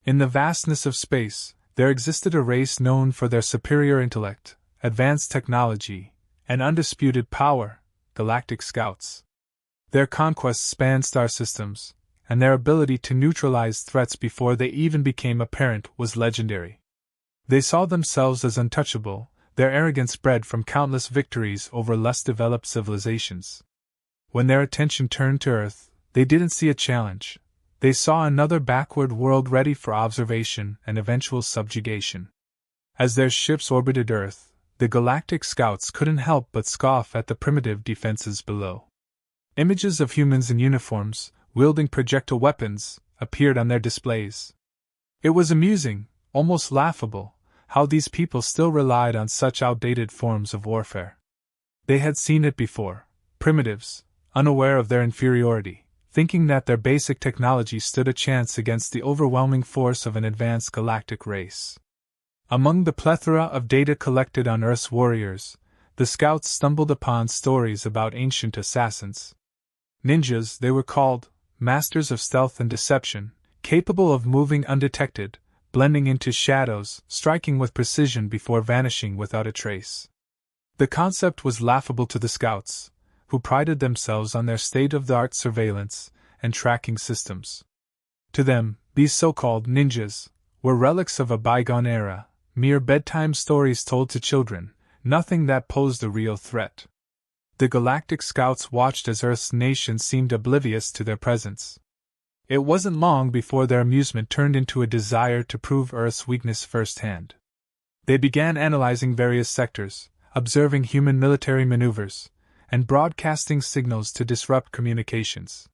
In the vastness of space, there existed a race known for their superior intellect, advanced technology, and undisputed power, Galactic Scouts. Their conquests spanned star systems, and their ability to neutralize threats before they even became apparent was legendary. They saw themselves as untouchable, their arrogance bred from countless victories over less developed civilizations. When their attention turned to Earth, they didn't see a challenge. They saw another backward world ready for observation and eventual subjugation. As their ships orbited Earth, the Galactic Scouts couldn't help but scoff at the primitive defenses below. Images of humans in uniforms, wielding projectile weapons, appeared on their displays. It was amusing, almost laughable, how these people still relied on such outdated forms of warfare. They had seen it before, primitives, unaware of their inferiority, thinking that their basic technology stood a chance against the overwhelming force of an advanced galactic race. Among the plethora of data collected on Earth's warriors, the Scouts stumbled upon stories about ancient assassins. Ninjas, they were called, masters of stealth and deception, capable of moving undetected, blending into shadows, striking with precision before vanishing without a trace. The concept was laughable to the Scouts, who prided themselves on their state-of-the-art surveillance and tracking systems. To them, these so-called ninjas were relics of a bygone era, mere bedtime stories told to children, nothing that posed a real threat. The Galactic Scouts watched as Earth's nations seemed oblivious to their presence. It wasn't long before their amusement turned into a desire to prove Earth's weakness firsthand. They began analyzing various sectors, observing human military maneuvers, and broadcasting signals to disrupt communications.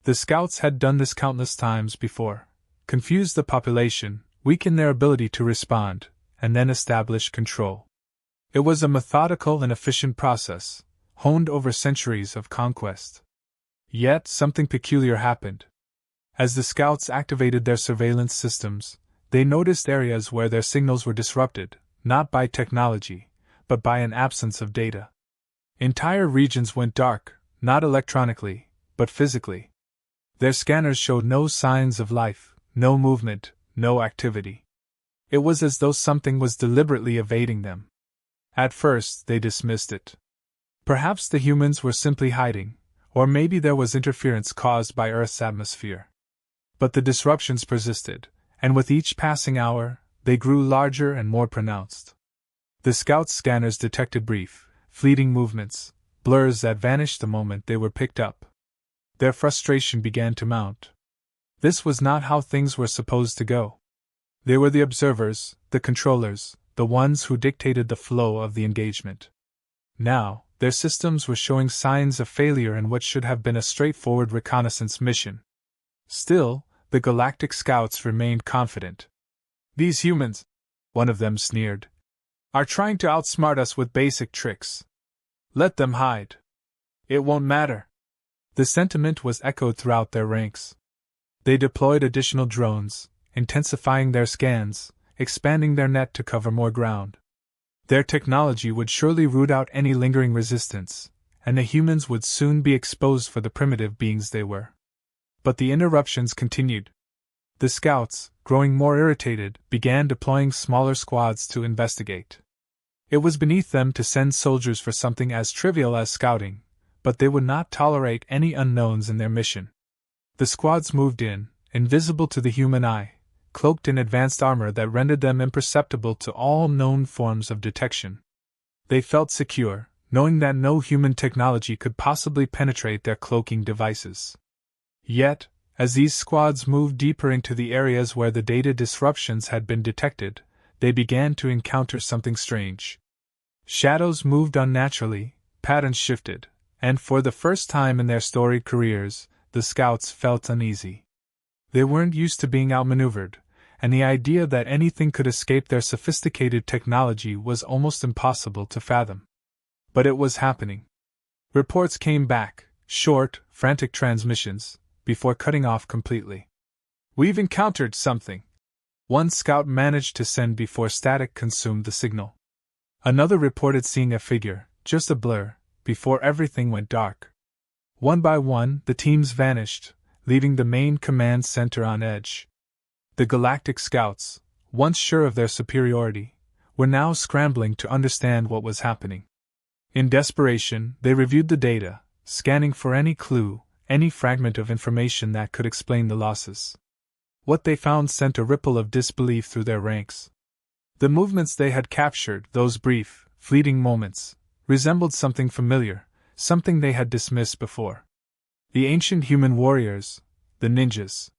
The Scouts had done this countless times before, confused the population, weakened their ability to respond, and then established control. It was a methodical and efficient process, honed over centuries of conquest. Yet something peculiar happened. As the Scouts activated their surveillance systems, they noticed areas where their signals were disrupted, not by technology, but by an absence of data. Entire regions went dark, not electronically, but physically. Their scanners showed no signs of life, no movement, no activity. It was as though something was deliberately evading them. At first, they dismissed it. Perhaps the humans were simply hiding, or maybe there was interference caused by Earth's atmosphere. But the disruptions persisted, and with each passing hour, they grew larger and more pronounced. The Scouts' scanners detected brief, fleeting movements, blurs that vanished the moment they were picked up. Their frustration began to mount. This was not how things were supposed to go. They were the observers, the controllers, the ones who dictated the flow of the engagement. Now, their systems were showing signs of failure in what should have been a straightforward reconnaissance mission. Still, the Galactic Scouts remained confident. "These humans," one of them sneered, "are trying to outsmart us with basic tricks. Let them hide. It won't matter." The sentiment was echoed throughout their ranks. They deployed additional drones, intensifying their scans, expanding their net to cover more ground. Their technology would surely root out any lingering resistance, and the humans would soon be exposed for the primitive beings they were. But the interruptions continued. The Scouts, growing more irritated, began deploying smaller squads to investigate. It was beneath them to send soldiers for something as trivial as scouting, but they would not tolerate any unknowns in their mission. The squads moved in, invisible to the human eye, cloaked in advanced armor that rendered them imperceptible to all known forms of detection. They felt secure, knowing that no human technology could possibly penetrate their cloaking devices. Yet, as these squads moved deeper into the areas where the data disruptions had been detected, they began to encounter something strange. Shadows moved unnaturally, patterns shifted, and for the first time in their storied careers, the Scouts felt uneasy. They weren't used to being outmaneuvered, and the idea that anything could escape their sophisticated technology was almost impossible to fathom. But it was happening. Reports came back, short, frantic transmissions, before cutting off completely. "We've encountered something," one scout managed to send before static consumed the signal. Another reported seeing a figure, just a blur, before everything went dark. One by one, the teams vanished, leaving the main command center on edge. The Galactic Scouts, once sure of their superiority, were now scrambling to understand what was happening. In desperation, they reviewed the data, scanning for any clue, any fragment of information that could explain the losses. What they found sent a ripple of disbelief through their ranks. The movements they had captured, those brief, fleeting moments, resembled something familiar, something they had dismissed before. The ancient human warriors, the ninjas.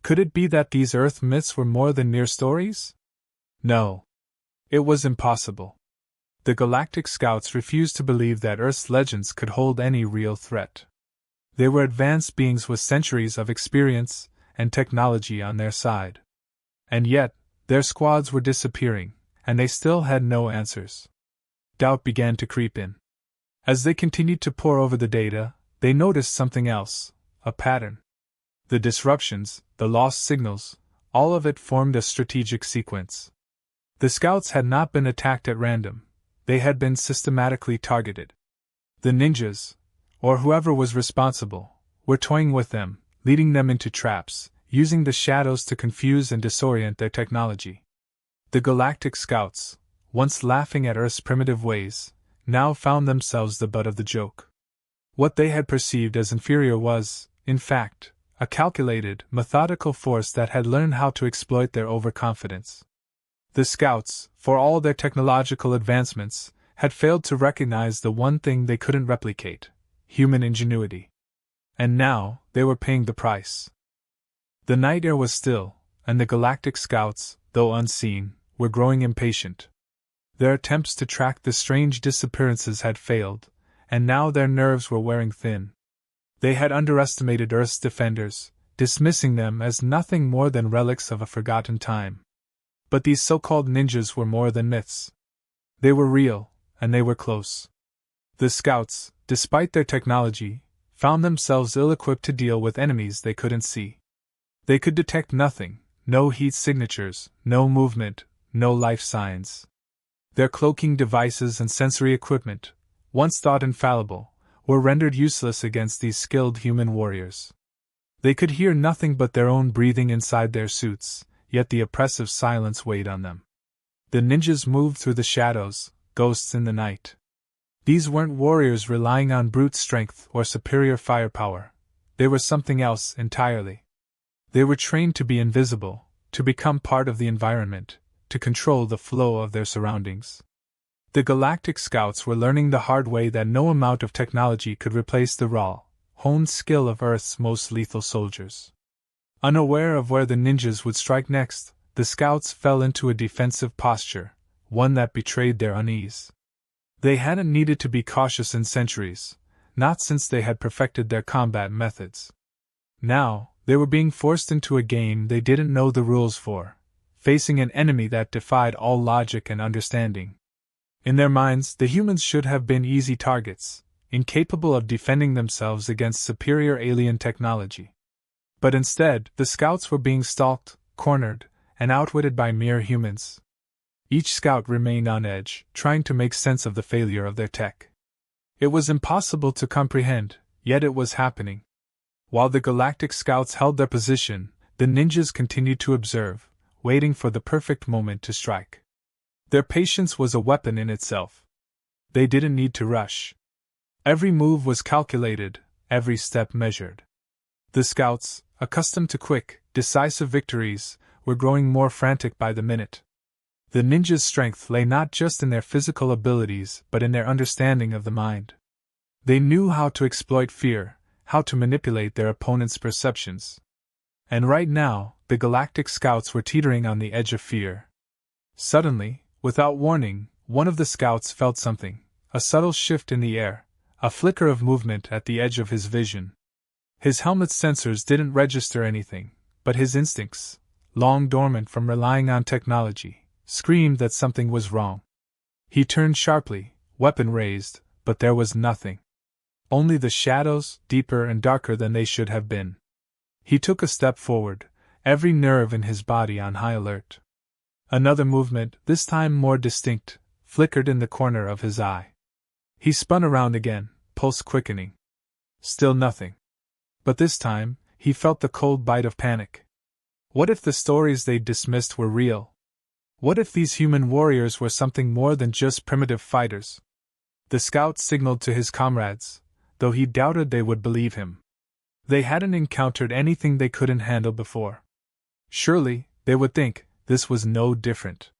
Could it be that these Earth myths were more than mere stories? No. It was impossible. The Galactic Scouts refused to believe that Earth's legends could hold any real threat. They were advanced beings with centuries of experience and technology on their side. And yet, their squads were disappearing, and they still had no answers. Doubt began to creep in. As they continued to pore over the data, they noticed something else, a pattern. The disruptions, the lost signals, all of it formed a strategic sequence. The scouts had not been attacked at random, they had been systematically targeted. The ninjas, or whoever was responsible, were toying with them, leading them into traps, using the shadows to confuse and disorient their technology. The Galactic Scouts, once laughing at Earth's primitive ways, now found themselves the butt of the joke. What they had perceived as inferior was, in fact, a calculated, methodical force that had learned how to exploit their overconfidence. The Scouts, for all their technological advancements, had failed to recognize the one thing they couldn't replicate: human ingenuity. And now, they were paying the price. The night air was still, and the Galactic Scouts, though unseen, were growing impatient. Their attempts to track the strange disappearances had failed, and now their nerves were wearing thin. They had underestimated Earth's defenders, dismissing them as nothing more than relics of a forgotten time. But these so-called ninjas were more than myths. They were real, and they were close. The scouts, despite their technology, found themselves ill-equipped to deal with enemies they couldn't see. They could detect nothing, no heat signatures, no movement, no life signs. Their cloaking devices and sensory equipment, once thought infallible, were rendered useless against these skilled human warriors. They could hear nothing but their own breathing inside their suits, yet the oppressive silence weighed on them. The ninjas moved through the shadows, ghosts in the night. These weren't warriors relying on brute strength or superior firepower. They were something else entirely. They were trained to be invisible, to become part of the environment, to control the flow of their surroundings. The Galactic Scouts were learning the hard way that no amount of technology could replace the raw, honed skill of Earth's most lethal soldiers. Unaware of where the ninjas would strike next, the scouts fell into a defensive posture, one that betrayed their unease. They hadn't needed to be cautious in centuries, not since they had perfected their combat methods. Now, they were being forced into a game they didn't know the rules for, facing an enemy that defied all logic and understanding. In their minds, the humans should have been easy targets, incapable of defending themselves against superior alien technology. But instead, the scouts were being stalked, cornered, and outwitted by mere humans. Each scout remained on edge, trying to make sense of the failure of their tech. It was impossible to comprehend, yet it was happening. While the Galactic Scouts held their position, the ninjas continued to observe, waiting for the perfect moment to strike. Their patience was a weapon in itself. They didn't need to rush. Every move was calculated, every step measured. The scouts, accustomed to quick, decisive victories, were growing more frantic by the minute. The ninjas' strength lay not just in their physical abilities but in their understanding of the mind. They knew how to exploit fear, how to manipulate their opponent's perceptions. And right now, the Galactic Scouts were teetering on the edge of fear. Suddenly, without warning, one of the scouts felt something, a subtle shift in the air, a flicker of movement at the edge of his vision. His helmet's sensors didn't register anything, but his instincts, long dormant from relying on technology, screamed that something was wrong. He turned sharply, weapon raised, but there was nothing. Only the shadows, deeper and darker than they should have been. He took a step forward, every nerve in his body on high alert. Another movement, this time more distinct, flickered in the corner of his eye. He spun around again, pulse quickening. Still nothing. But this time, he felt the cold bite of panic. What if the stories they dismissed were real? What if these human warriors were something more than just primitive fighters? The scout signaled to his comrades, though he doubted they would believe him. They hadn't encountered anything they couldn't handle before. Surely, they would think, this was no different.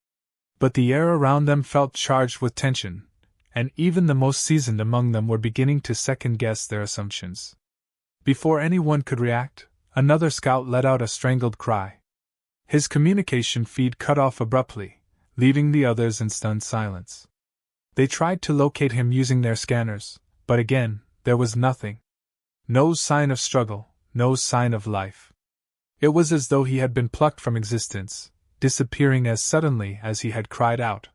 But the air around them felt charged with tension, and even the most seasoned among them were beginning to second-guess their assumptions. Before anyone could react, another scout let out a strangled cry. His communication feed cut off abruptly, leaving the others in stunned silence. They tried to locate him using their scanners, but again, there was nothing. No sign of struggle, no sign of life. It was as though he had been plucked from existence, disappearing as suddenly as he had cried out.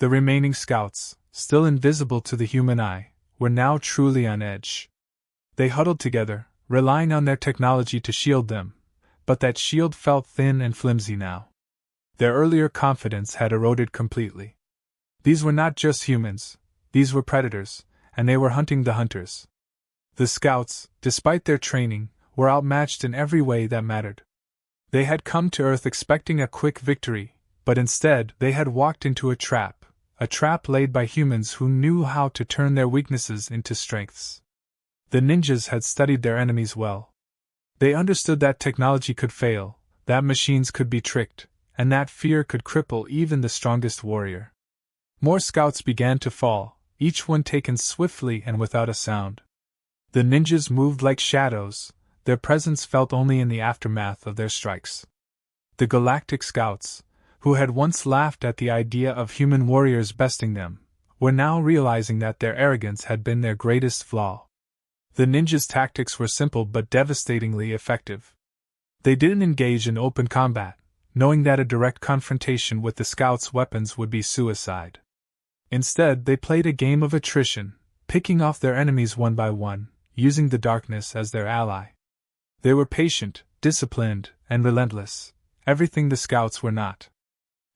The remaining scouts, still invisible to the human eye, were now truly on edge. They huddled together, relying on their technology to shield them, but that shield felt thin and flimsy now. Their earlier confidence had eroded completely. These were not just humans, these were predators, and they were hunting the hunters. The scouts, despite their training, were outmatched in every way that mattered. They had come to Earth expecting a quick victory, but instead they had walked into a trap laid by humans who knew how to turn their weaknesses into strengths. The ninjas had studied their enemies well. They understood that technology could fail, that machines could be tricked, and that fear could cripple even the strongest warrior. More scouts began to fall, each one taken swiftly and without a sound. The ninjas moved like shadows, their presence felt only in the aftermath of their strikes. The Galactic scouts, who had once laughed at the idea of human warriors besting them, were now realizing that their arrogance had been their greatest flaw. The ninjas' tactics were simple but devastatingly effective. They didn't engage in open combat, knowing that a direct confrontation with the scouts' weapons would be suicide. Instead, they played a game of attrition, picking off their enemies one by one, using the darkness as their ally. They were patient, disciplined, and relentless, everything the scouts were not.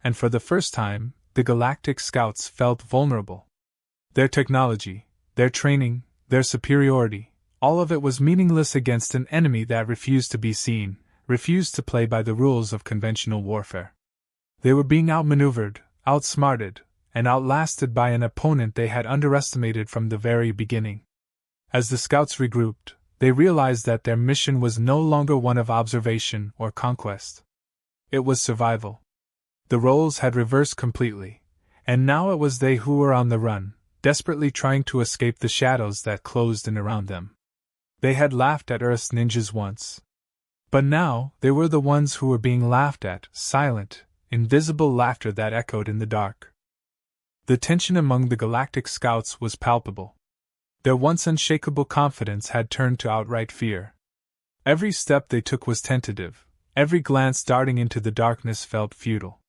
And for the first time, the Galactic scouts felt vulnerable. Their technology, their training, their superiority, all of it was meaningless against an enemy that refused to be seen, refused to play by the rules of conventional warfare. They were being outmaneuvered, outsmarted, and outlasted by an opponent they had underestimated from the very beginning. As the scouts regrouped, they realized that their mission was no longer one of observation or conquest. It was survival. The roles had reversed completely, and now it was they who were on the run, desperately trying to escape the shadows that closed in around them. They had laughed at Earth's ninjas once. But now, they were the ones who were being laughed at, silent, invisible laughter that echoed in the dark. The tension among the Galactic scouts was palpable. Their once unshakable confidence had turned to outright fear. Every step they took was tentative, every glance darting into the darkness felt futile.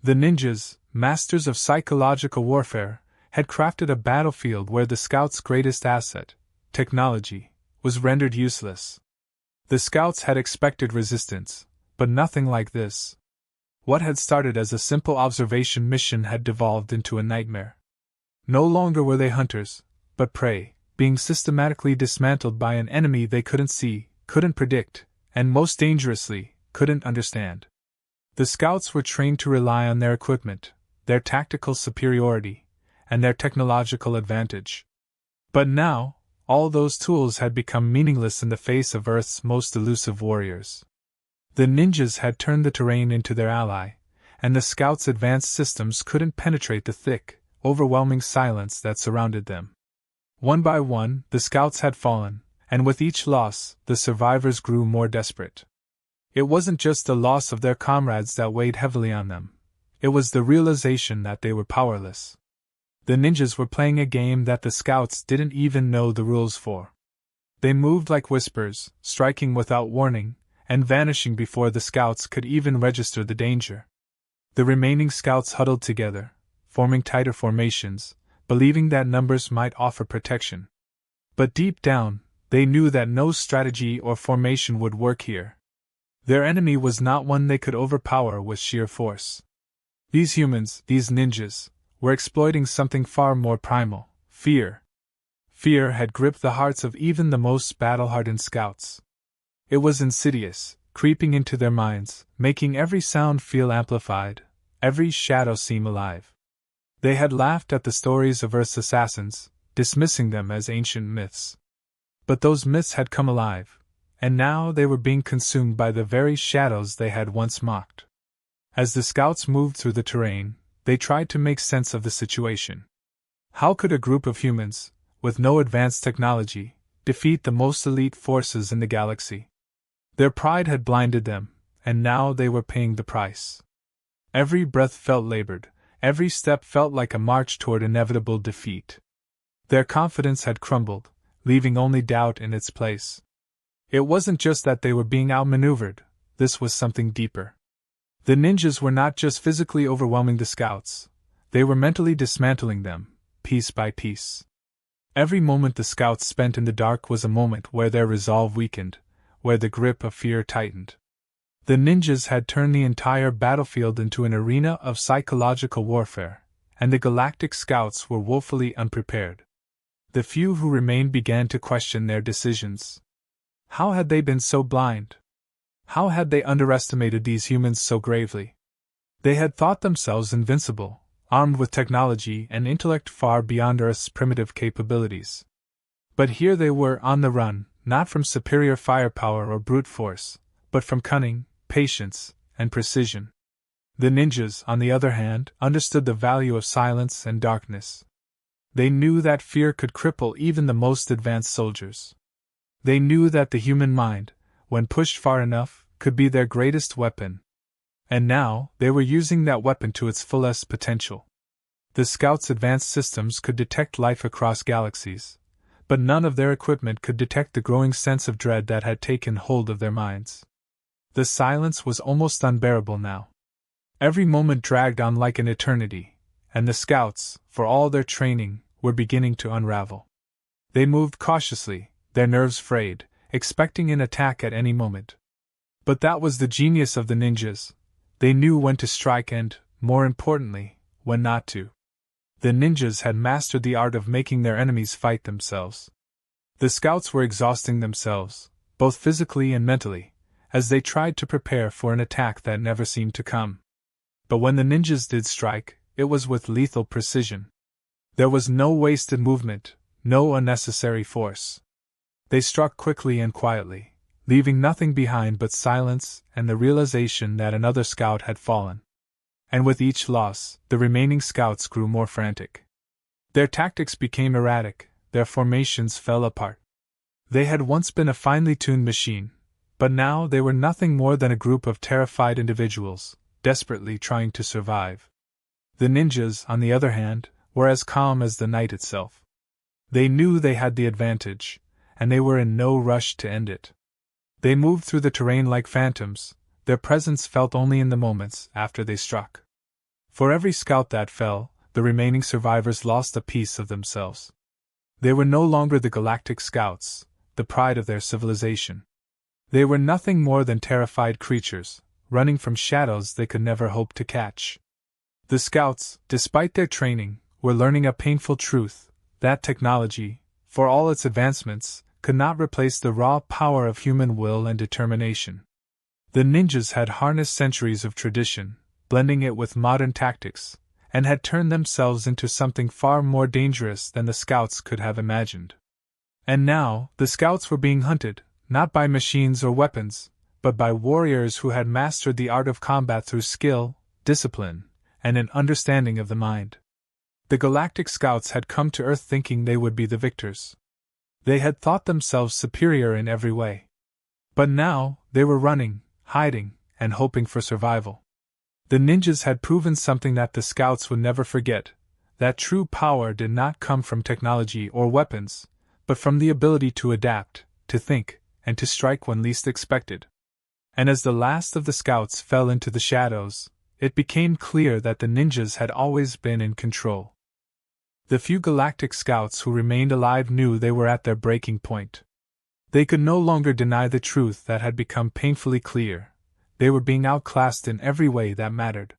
The ninjas, masters of psychological warfare, had crafted a battlefield where the scouts' greatest asset, technology, was rendered useless. The scouts had expected resistance, but nothing like this. What had started as a simple observation mission had devolved into a nightmare. No longer were they hunters, but prey, being systematically dismantled by an enemy they couldn't see, couldn't predict, and most dangerously, couldn't understand. The scouts were trained to rely on their equipment, their tactical superiority, and their technological advantage. But now, all those tools had become meaningless in the face of Earth's most elusive warriors. The ninjas had turned the terrain into their ally, and the scouts' advanced systems couldn't penetrate the thick, overwhelming silence that surrounded them. One by one, the scouts had fallen, and with each loss, the survivors grew more desperate. It wasn't just the loss of their comrades that weighed heavily on them. It was the realization that they were powerless. The ninjas were playing a game that the scouts didn't even know the rules for. They moved like whispers, striking without warning, and vanishing before the scouts could even register the danger. The remaining scouts huddled together, forming tighter formations, believing that numbers might offer protection. But deep down, they knew that no strategy or formation would work here. Their enemy was not one they could overpower with sheer force. These humans, these ninjas, were exploiting something far more primal: fear. Fear had gripped the hearts of even the most battle-hardened scouts. It was insidious, creeping into their minds, making every sound feel amplified, every shadow seem alive. They had laughed at the stories of Earth's assassins, dismissing them as ancient myths. But those myths had come alive, and now they were being consumed by the very shadows they had once mocked. As the scouts moved through the terrain, they tried to make sense of the situation. How could a group of humans, with no advanced technology, defeat the most elite forces in the galaxy? Their pride had blinded them, and now they were paying the price. Every breath felt labored, every step felt like a march toward inevitable defeat. Their confidence had crumbled, leaving only doubt in its place. It wasn't just that they were being outmaneuvered, this was something deeper. The ninjas were not just physically overwhelming the scouts, they were mentally dismantling them, piece by piece. Every moment the scouts spent in the dark was a moment where their resolve weakened, where the grip of fear tightened. The ninjas had turned the entire battlefield into an arena of psychological warfare, and the Galactic scouts were woefully unprepared. The few who remained began to question their decisions. How had they been so blind? How had they underestimated these humans so gravely? They had thought themselves invincible, armed with technology and intellect far beyond Earth's primitive capabilities. But here they were on the run, not from superior firepower or brute force, but from cunning, patience, and precision. The ninjas, on the other hand, understood the value of silence and darkness. They knew that fear could cripple even the most advanced soldiers. They knew that the human mind, when pushed far enough, could be their greatest weapon. And now, they were using that weapon to its fullest potential. The scouts' advanced systems could detect life across galaxies, but none of their equipment could detect the growing sense of dread that had taken hold of their minds. The silence was almost unbearable now. Every moment dragged on like an eternity, and the scouts, for all their training, were beginning to unravel. They moved cautiously, their nerves frayed, expecting an attack at any moment. But that was the genius of the ninjas. They knew when to strike and, more importantly, when not to. The ninjas had mastered the art of making their enemies fight themselves. The scouts were exhausting themselves, both physically and mentally, as they tried to prepare for an attack that never seemed to come. But when the ninjas did strike, it was with lethal precision. There was no wasted movement, no unnecessary force. They struck quickly and quietly, leaving nothing behind but silence and the realization that another scout had fallen. And with each loss, the remaining scouts grew more frantic. Their tactics became erratic, their formations fell apart. They had once been a finely tuned machine, but now they were nothing more than a group of terrified individuals, desperately trying to survive. The ninjas, on the other hand, were as calm as the night itself. They knew they had the advantage, and they were in no rush to end it. They moved through the terrain like phantoms, their presence felt only in the moments after they struck. For every scout that fell, the remaining survivors lost a piece of themselves. They were no longer the Galactic scouts, the pride of their civilization. They were nothing more than terrified creatures, running from shadows they could never hope to catch. The scouts, despite their training, were learning a painful truth, that technology, for all its advancements, could not replace the raw power of human will and determination. The ninjas had harnessed centuries of tradition, blending it with modern tactics, and had turned themselves into something far more dangerous than the scouts could have imagined. And now, the scouts were being hunted, not by machines or weapons, but by warriors who had mastered the art of combat through skill, discipline, and an understanding of the mind. The Galactic scouts had come to Earth thinking they would be the victors. They had thought themselves superior in every way. But now, they were running, hiding, and hoping for survival. The ninjas had proven something that the scouts would never forget, that true power did not come from technology or weapons, but from the ability to adapt, to think, and to strike when least expected. And as the last of the scouts fell into the shadows, it became clear that the ninjas had always been in control. The few Galactic scouts who remained alive knew they were at their breaking point. They could no longer deny the truth that had become painfully clear. They were being outclassed in every way that mattered.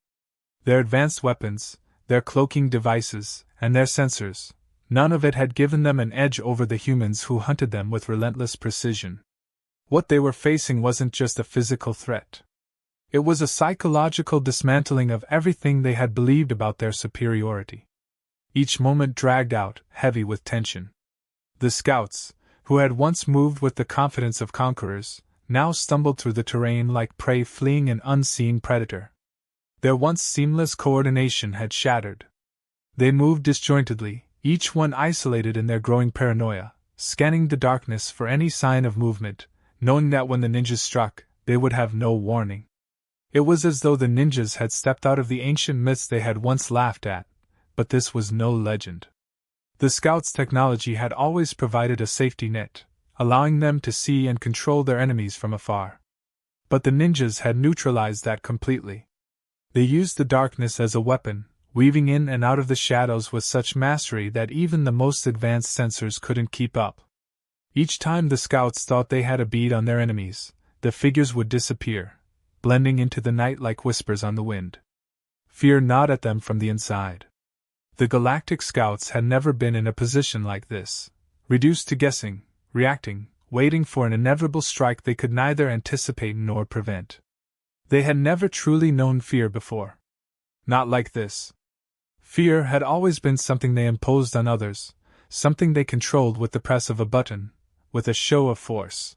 Their advanced weapons, their cloaking devices, and their sensors, none of it had given them an edge over the humans who hunted them with relentless precision. What they were facing wasn't just a physical threat. It was a psychological dismantling of everything they had believed about their superiority. Each moment dragged out, heavy with tension. The scouts, who had once moved with the confidence of conquerors, now stumbled through the terrain like prey fleeing an unseen predator. Their once seamless coordination had shattered. They moved disjointedly, each one isolated in their growing paranoia, scanning the darkness for any sign of movement, knowing that when the ninjas struck, they would have no warning. It was as though the ninjas had stepped out of the ancient myths they had once laughed at, but this was no legend. The scouts' technology had always provided a safety net, allowing them to see and control their enemies from afar. But the ninjas had neutralized that completely. They used the darkness as a weapon, weaving in and out of the shadows with such mastery that even the most advanced sensors couldn't keep up. Each time the scouts thought they had a bead on their enemies, the figures would disappear, blending into the night like whispers on the wind. Fear gnawed at them from the inside. The Galactic scouts had never been in a position like this, reduced to guessing, reacting, waiting for an inevitable strike they could neither anticipate nor prevent. They had never truly known fear before. Not like this. Fear had always been something they imposed on others, something they controlled with the press of a button, with a show of force.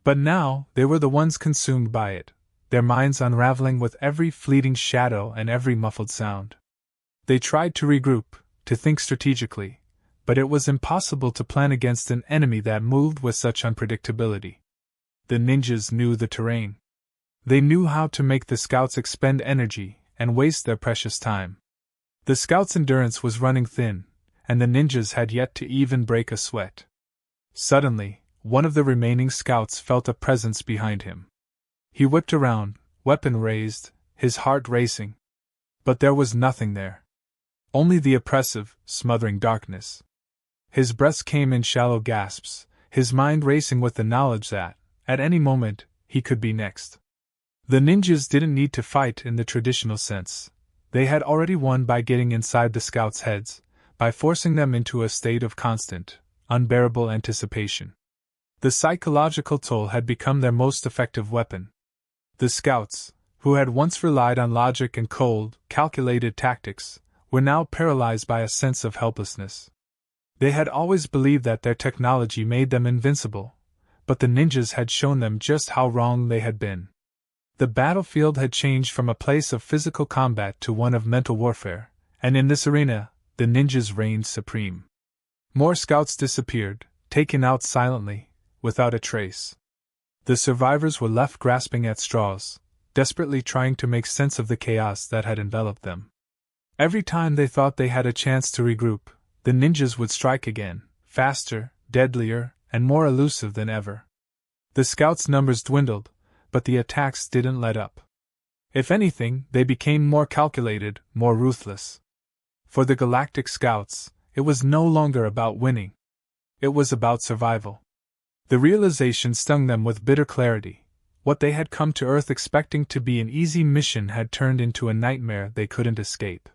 But now, they were the ones consumed by it, their minds unraveling with every fleeting shadow and every muffled sound. They tried to regroup, to think strategically, but it was impossible to plan against an enemy that moved with such unpredictability. The ninjas knew the terrain. They knew how to make the scouts expend energy and waste their precious time. The scouts' endurance was running thin, and the ninjas had yet to even break a sweat. Suddenly, one of the remaining scouts felt a presence behind him. He whipped around, weapon raised, his heart racing. But there was nothing there. Only the oppressive, smothering darkness. His breath came in shallow gasps, his mind racing with the knowledge that, at any moment, he could be next. The ninjas didn't need to fight in the traditional sense. They had already won by getting inside the scouts' heads, by forcing them into a state of constant, unbearable anticipation. The psychological toll had become their most effective weapon. The scouts, who had once relied on logic and cold, calculated tactics, were now paralyzed by a sense of helplessness. They had always believed that their technology made them invincible, but the ninjas had shown them just how wrong they had been. The battlefield had changed from a place of physical combat to one of mental warfare, and in this arena, the ninjas reigned supreme. More scouts disappeared, taken out silently, without a trace. The survivors were left grasping at straws, desperately trying to make sense of the chaos that had enveloped them. Every time they thought they had a chance to regroup, the ninjas would strike again, faster, deadlier, and more elusive than ever. The scouts' numbers dwindled, but the attacks didn't let up. If anything, they became more calculated, more ruthless. For the Galactic scouts, it was no longer about winning. It was about survival. The realization stung them with bitter clarity. What they had come to Earth expecting to be an easy mission had turned into a nightmare they couldn't escape.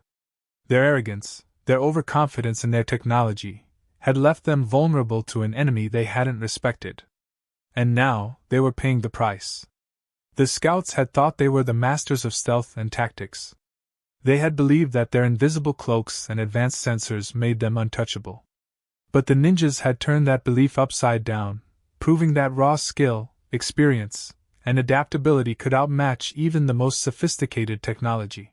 Their arrogance, their overconfidence in their technology, had left them vulnerable to an enemy they hadn't respected. And now, they were paying the price. The scouts had thought they were the masters of stealth and tactics. They had believed that their invisible cloaks and advanced sensors made them untouchable. But the ninjas had turned that belief upside down, proving that raw skill, experience, and adaptability could outmatch even the most sophisticated technology.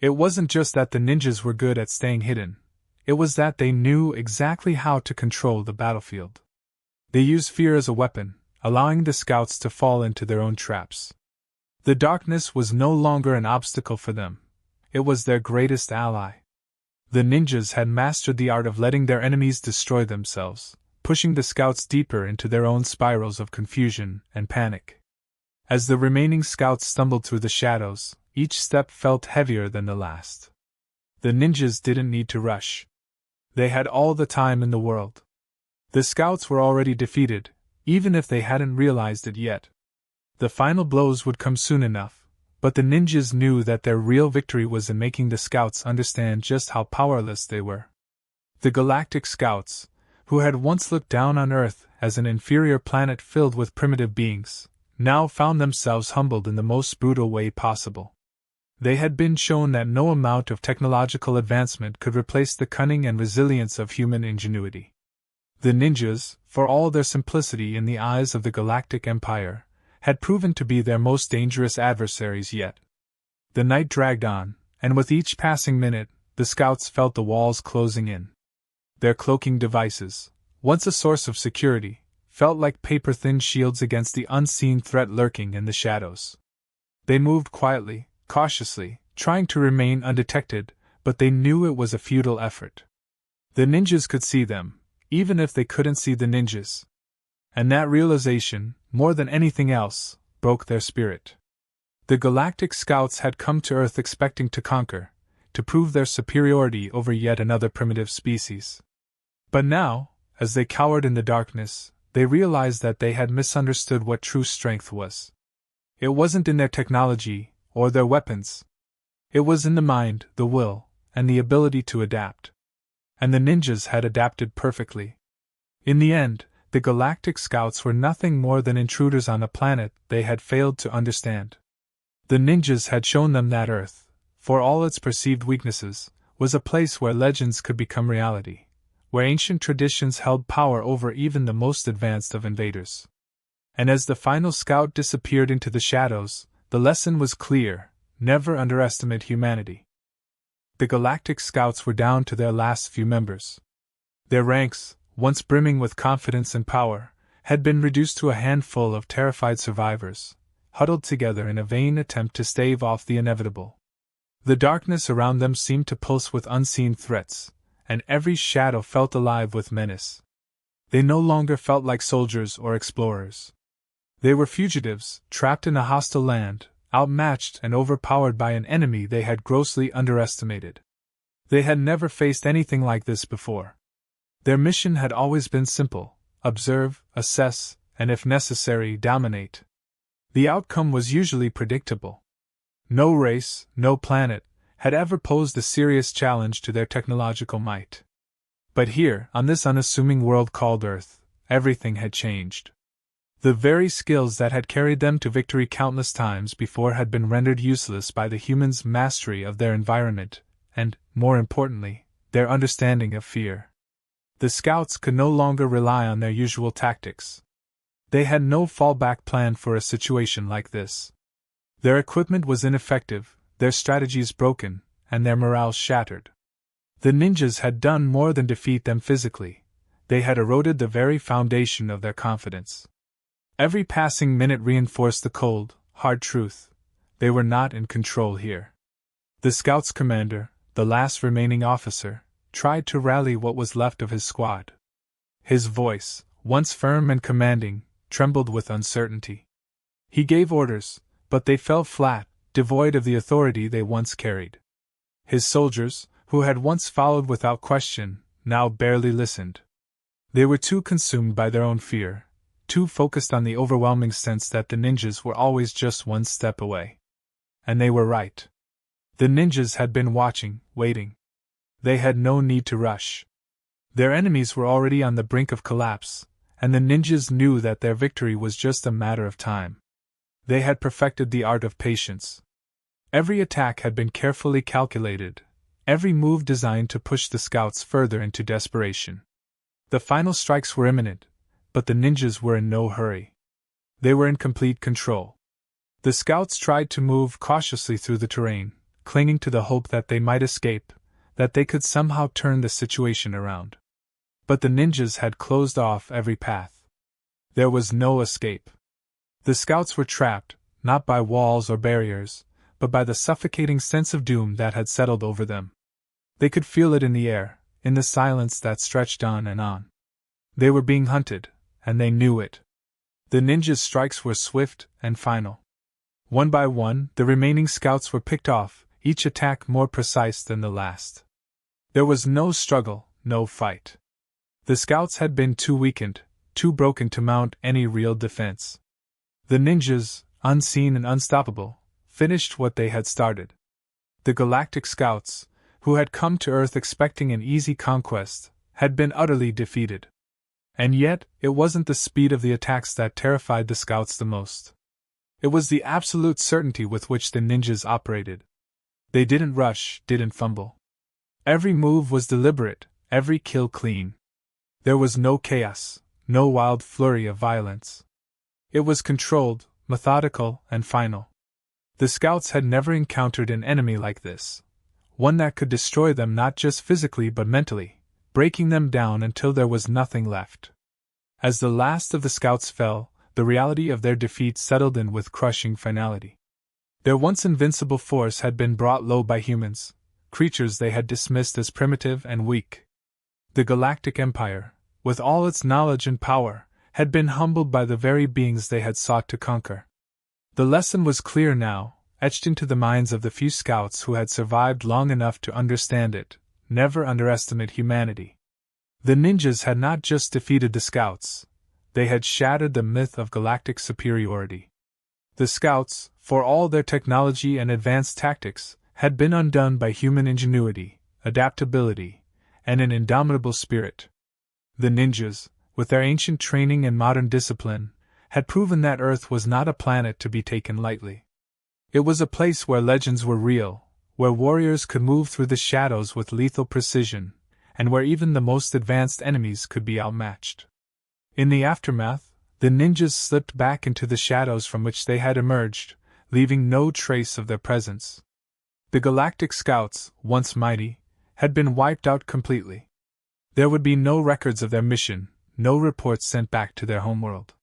It wasn't just that the ninjas were good at staying hidden, it was that they knew exactly how to control the battlefield. They used fear as a weapon, allowing the scouts to fall into their own traps. The darkness was no longer an obstacle for them, it was their greatest ally. The ninjas had mastered the art of letting their enemies destroy themselves, pushing the scouts deeper into their own spirals of confusion and panic. As the remaining scouts stumbled through the shadows, each step felt heavier than the last. The ninjas didn't need to rush. They had all the time in the world. The scouts were already defeated, even if they hadn't realized it yet. The final blows would come soon enough, but the ninjas knew that their real victory was in making the scouts understand just how powerless they were. The Galactic scouts, who had once looked down on Earth as an inferior planet filled with primitive beings, now found themselves humbled in the most brutal way possible. They had been shown that no amount of technological advancement could replace the cunning and resilience of human ingenuity. The ninjas, for all their simplicity in the eyes of the Galactic Empire, had proven to be their most dangerous adversaries yet. The night dragged on, and with each passing minute, the scouts felt the walls closing in. Their cloaking devices, once a source of security, felt like paper-thin shields against the unseen threat lurking in the shadows. They moved quietly, cautiously, trying to remain undetected, but they knew it was a futile effort. The ninjas could see them, even if they couldn't see the ninjas. And that realization, more than anything else, broke their spirit. The Galactic Scouts had come to Earth expecting to conquer, to prove their superiority over yet another primitive species. But now, as they cowered in the darkness, they realized that they had misunderstood what true strength was. It wasn't in their technology, or their weapons. It was in the mind, the will, and the ability to adapt. And the ninjas had adapted perfectly. In the end, the Galactic Scouts were nothing more than intruders on a planet they had failed to understand. The ninjas had shown them that Earth, for all its perceived weaknesses, was a place where legends could become reality, where ancient traditions held power over even the most advanced of invaders. And as the final scout disappeared into the shadows, the lesson was clear: never underestimate humanity. The Galactic Scouts were down to their last few members. Their ranks, once brimming with confidence and power, had been reduced to a handful of terrified survivors, huddled together in a vain attempt to stave off the inevitable. The darkness around them seemed to pulse with unseen threats, and every shadow felt alive with menace. They no longer felt like soldiers or explorers. They were fugitives, trapped in a hostile land, outmatched and overpowered by an enemy they had grossly underestimated. They had never faced anything like this before. Their mission had always been simple: observe, assess, and if necessary, dominate. The outcome was usually predictable. No race, no planet, had ever posed a serious challenge to their technological might. But here, on this unassuming world called Earth, everything had changed. The very skills that had carried them to victory countless times before had been rendered useless by the humans' mastery of their environment, and, more importantly, their understanding of fear. The scouts could no longer rely on their usual tactics. They had no fallback plan for a situation like this. Their equipment was ineffective, their strategies broken, and their morale shattered. The ninjas had done more than defeat them physically. They had eroded the very foundation of their confidence. Every passing minute reinforced the cold, hard truth: they were not in control here. The scout's commander, the last remaining officer, tried to rally what was left of his squad. His voice, once firm and commanding, trembled with uncertainty. He gave orders, but they fell flat, devoid of the authority they once carried. His soldiers, who had once followed without question, now barely listened. They were too consumed by their own fear, too focused on the overwhelming sense that the ninjas were always just one step away. And they were right. The ninjas had been watching, waiting. They had no need to rush. Their enemies were already on the brink of collapse, and the ninjas knew that their victory was just a matter of time. They had perfected the art of patience. Every attack had been carefully calculated, every move designed to push the scouts further into desperation. The final strikes were imminent, but the ninjas were in no hurry. They were in complete control. The scouts tried to move cautiously through the terrain, clinging to the hope that they might escape, that they could somehow turn the situation around. But the ninjas had closed off every path. There was no escape. The scouts were trapped, not by walls or barriers, but by the suffocating sense of doom that had settled over them. They could feel it in the air, in the silence that stretched on and on. They were being hunted, and they knew it. The ninjas' strikes were swift and final. One by one, the remaining scouts were picked off, each attack more precise than the last. There was no struggle, no fight. The scouts had been too weakened, too broken to mount any real defense. The ninjas, unseen and unstoppable, finished what they had started. The Galactic Scouts, who had come to Earth expecting an easy conquest, had been utterly defeated. And yet, it wasn't the speed of the attacks that terrified the scouts the most. It was the absolute certainty with which the ninjas operated. They didn't rush, didn't fumble. Every move was deliberate, every kill clean. There was no chaos, no wild flurry of violence. It was controlled, methodical, and final. The scouts had never encountered an enemy like this, one that could destroy them not just physically but mentally, breaking them down until there was nothing left. As the last of the scouts fell, the reality of their defeat settled in with crushing finality. Their once invincible force had been brought low by humans, creatures they had dismissed as primitive and weak. The Galactic Empire, with all its knowledge and power, had been humbled by the very beings they had sought to conquer. The lesson was clear now, etched into the minds of the few scouts who had survived long enough to understand it: never underestimate humanity. The ninjas had not just defeated the scouts, they had shattered the myth of galactic superiority. The scouts, for all their technology and advanced tactics, had been undone by human ingenuity, adaptability, and an indomitable spirit. The ninjas, with their ancient training and modern discipline, had proven that Earth was not a planet to be taken lightly. It was a place where legends were real, where warriors could move through the shadows with lethal precision, and where even the most advanced enemies could be outmatched. In the aftermath, the ninjas slipped back into the shadows from which they had emerged, leaving no trace of their presence. The Galactic Scouts, once mighty, had been wiped out completely. There would be no records of their mission, no reports sent back to their homeworld.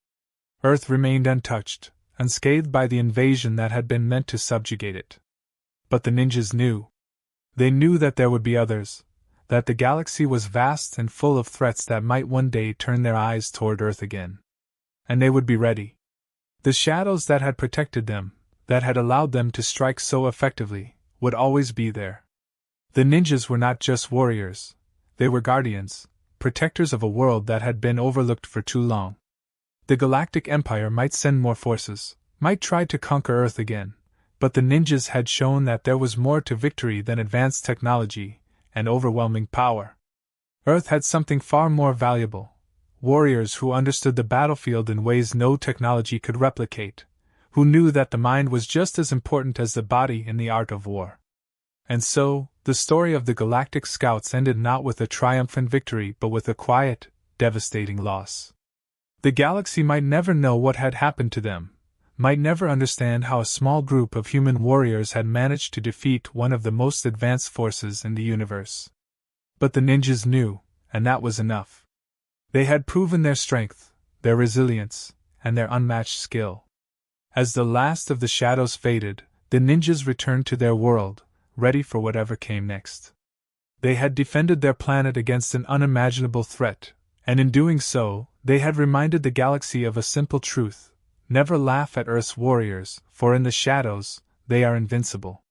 Earth remained untouched, unscathed by the invasion that had been meant to subjugate it. But the ninjas knew. They knew that there would be others, that the galaxy was vast and full of threats that might one day turn their eyes toward Earth again. And they would be ready. The shadows that had protected them, that had allowed them to strike so effectively, would always be there. The ninjas were not just warriors, they were guardians, protectors of a world that had been overlooked for too long. The Galactic Empire might send more forces, might try to conquer Earth again, but the ninjas had shown that there was more to victory than advanced technology and overwhelming power. Earth had something far more valuable: warriors who understood the battlefield in ways no technology could replicate, who knew that the mind was just as important as the body in the art of war. And so, the story of the Galactic Scouts ended not with a triumphant victory but with a quiet, devastating loss. The galaxy might never know what had happened to them, might never understand how a small group of human warriors had managed to defeat one of the most advanced forces in the universe. But the ninjas knew, and that was enough. They had proven their strength, their resilience, and their unmatched skill. As the last of the shadows faded, the ninjas returned to their world, ready for whatever came next. They had defended their planet against an unimaginable threat, and in doing so, they had reminded the galaxy of a simple truth: never laugh at Earth's warriors, for in the shadows, they are invincible.